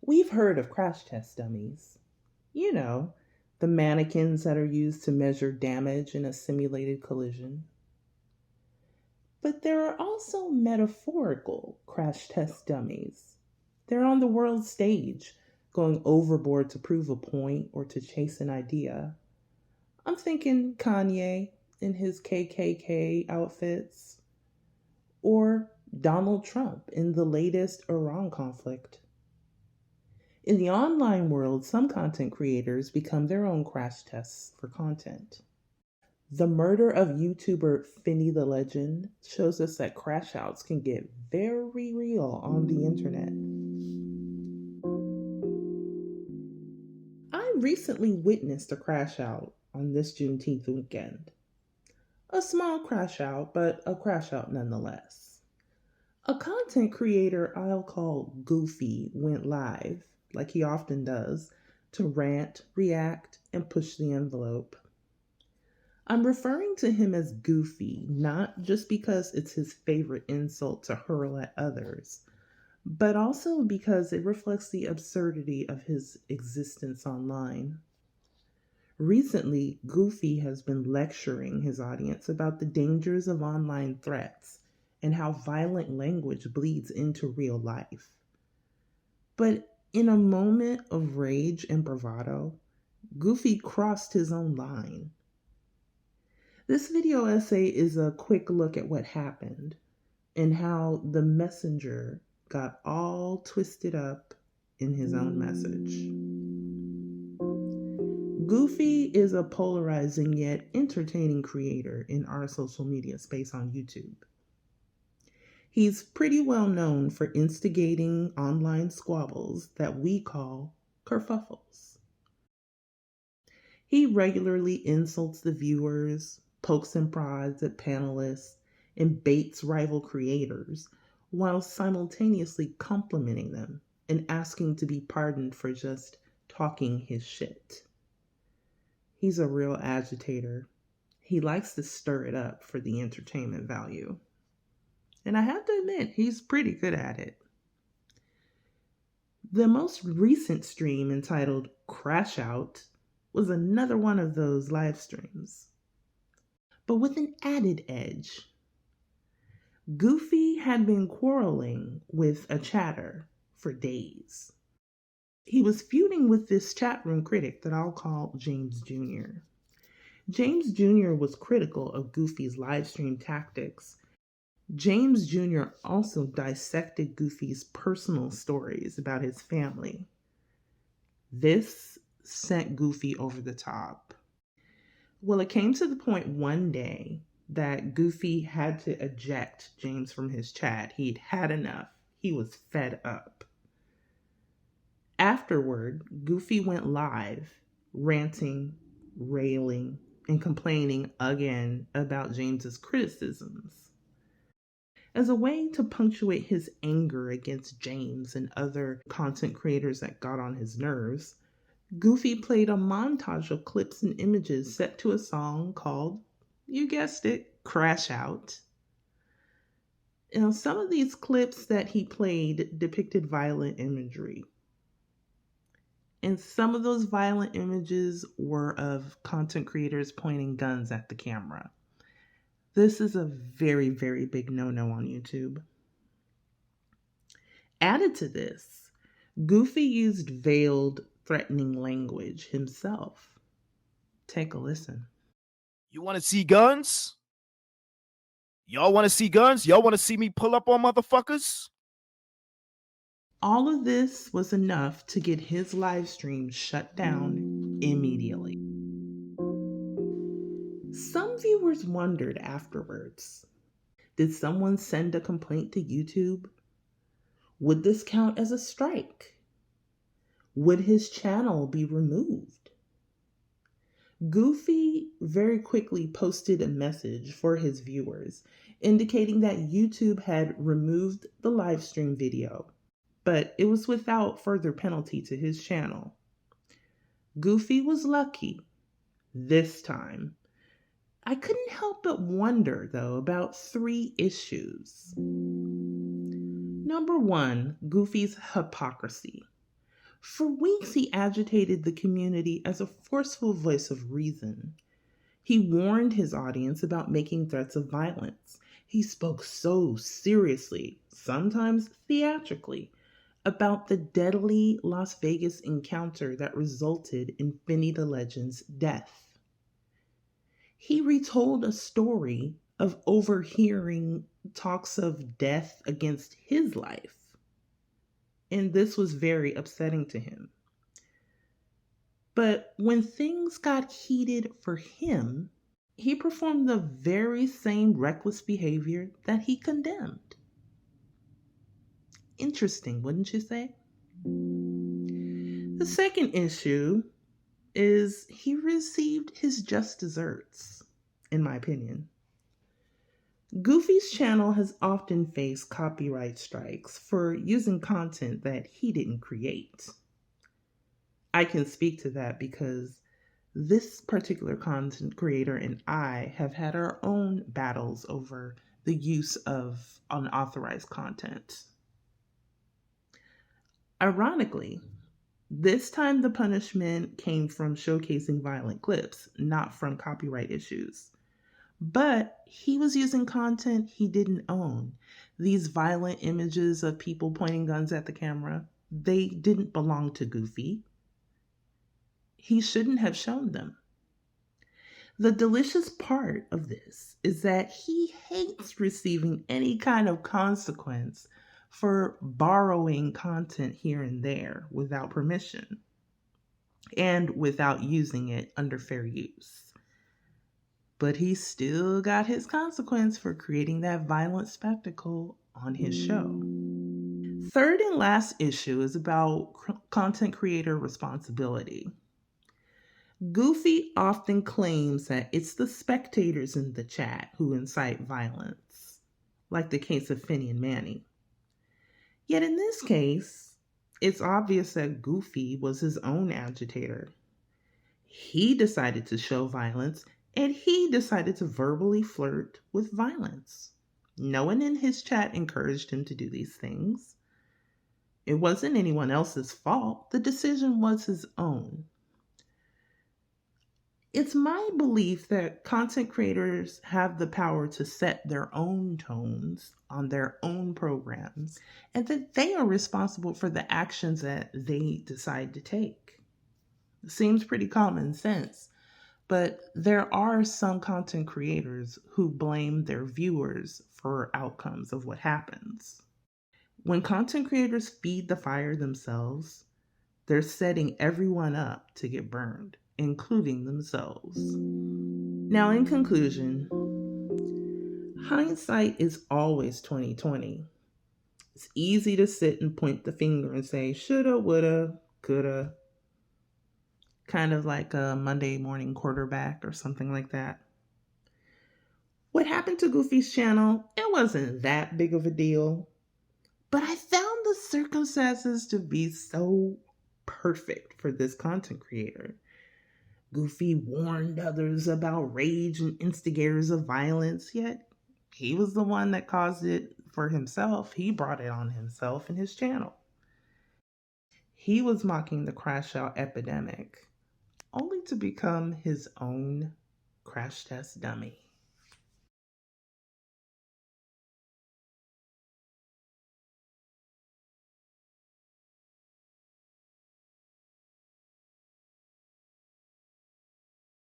We've heard of crash test dummies. You know, the mannequins that are used to measure damage in a simulated collision. But there are also metaphorical crash test dummies. They're on the world stage, going overboard to prove a point or to chase an idea. I'm thinking Kanye in his KKK outfits, or Donald Trump in the latest Iran conflict. In the online world, some content creators become their own crash tests for content. The murder of YouTuber Finny the Legend shows us that crashouts can get very real on the internet. I recently witnessed a crash out on this Juneteenth weekend. A small crash out, but a crash out nonetheless. A content creator I'll call Goofy went live, like he often does, to rant, react, and push the envelope. I'm referring to him as Goofy, not just because it's his favorite insult to hurl at others, but also because it reflects the absurdity of his existence online. Recently, Goofy has been lecturing his audience about the dangers of online threats and how violent language bleeds into real life. But in a moment of rage and bravado, Goofy crossed his own line. This video essay is a quick look at what happened and how the messenger got all twisted up in his own message. Goofy is a polarizing yet entertaining creator in our social media space on YouTube. He's pretty well known for instigating online squabbles that we call kerfuffles. He regularly insults the viewers, pokes and prods at panelists, and baits rival creators, while simultaneously complimenting them and asking to be pardoned for just talking his shit. He's a real agitator. He likes to stir it up for the entertainment value. And I have to admit, he's pretty good at it. The most recent stream, entitled Crashout, was another one of those live streams, but with an added edge. Goofy had been quarreling with a chatter for days. He was feuding with this chat room critic that I'll call James Jr. James Jr. was critical of Goofy's live stream tactics. James Jr. also dissected Goofy's personal stories about his family. This sent Goofy over the top. Well, it came to the point one day that Goofy had to eject James from his chat. He'd had enough. He was fed up. Afterward, Goofy went live, ranting, railing, and complaining again about James's criticisms. As a way to punctuate his anger against James and other content creators that got on his nerves, Goofy played a montage of clips and images set to a song called, you guessed it, Crash Out. Now, some of these clips that he played depicted violent imagery. And some of those violent images were of content creators pointing guns at the camera. This is a very, very big no-no on YouTube. Added to this, Goofy used veiled, threatening language himself. Take a listen. You want to see guns? Y'all want to see guns? Y'all want to see me pull up on motherfuckers? All of this was enough to get his live stream shut down immediately. Some viewers wondered afterwards, did someone send a complaint to YouTube? Would this count as a strike? Would his channel be removed? Goofy very quickly posted a message for his viewers indicating that YouTube had removed the live stream video, but it was without further penalty to his channel. Goofy was lucky this time. I couldn't help but wonder, though, about 3 issues. Number 1, Goofy's hypocrisy. For weeks, he agitated the community as a forceful voice of reason. He warned his audience about making threats of violence. He spoke so seriously, sometimes theatrically, about the deadly Las Vegas encounter that resulted in Finney the Legend's death. He retold a story of overhearing talks of death against his life, and this was very upsetting to him. But when things got heated for him, he performed the very same reckless behavior that he condemned. Interesting, wouldn't you say? The second issue is he received his just desserts, in my opinion. Goofy's channel has often faced copyright strikes for using content that he didn't create. I can speak to that because this particular content creator and I have had our own battles over the use of unauthorized content. Ironically, this time the punishment came from showcasing violent clips, not from copyright issues. But he was using content he didn't own. These violent images of people pointing guns at the camera, they didn't belong to Goofy. He shouldn't have shown them. The delicious part of this is that he hates receiving any kind of consequence for borrowing content here and there without permission and without using it under fair use. But he still got his consequence for creating that violent spectacle on his show. Third and last issue is about content creator responsibility. Goofy often claims that it's the spectators in the chat who incite violence, like the case of Finney and Manny. Yet in this case, it's obvious that Goofy was his own agitator. He decided to show violence, and he decided to verbally flirt with violence. No one in his chat encouraged him to do these things. It wasn't anyone else's fault. The decision was his own. It's my belief that content creators have the power to set their own tones on their own programs and that they are responsible for the actions that they decide to take. It seems pretty common sense, but there are some content creators who blame their viewers for outcomes of what happens. When content creators feed the fire themselves, they're setting everyone up to get burned, including themselves. Now, in conclusion, hindsight is always 2020. It's easy to sit and point the finger and say, shoulda, woulda, coulda, kind of like a Monday morning quarterback or something like that. What happened to Goofy's channel, it wasn't that big of a deal, but I found the circumstances to be so perfect for this content creator. Goofy warned others about rage and instigators of violence, yet he was the one that caused it for himself. He brought it on himself and his channel. He was mocking the crashout epidemic, only to become his own crash test dummy.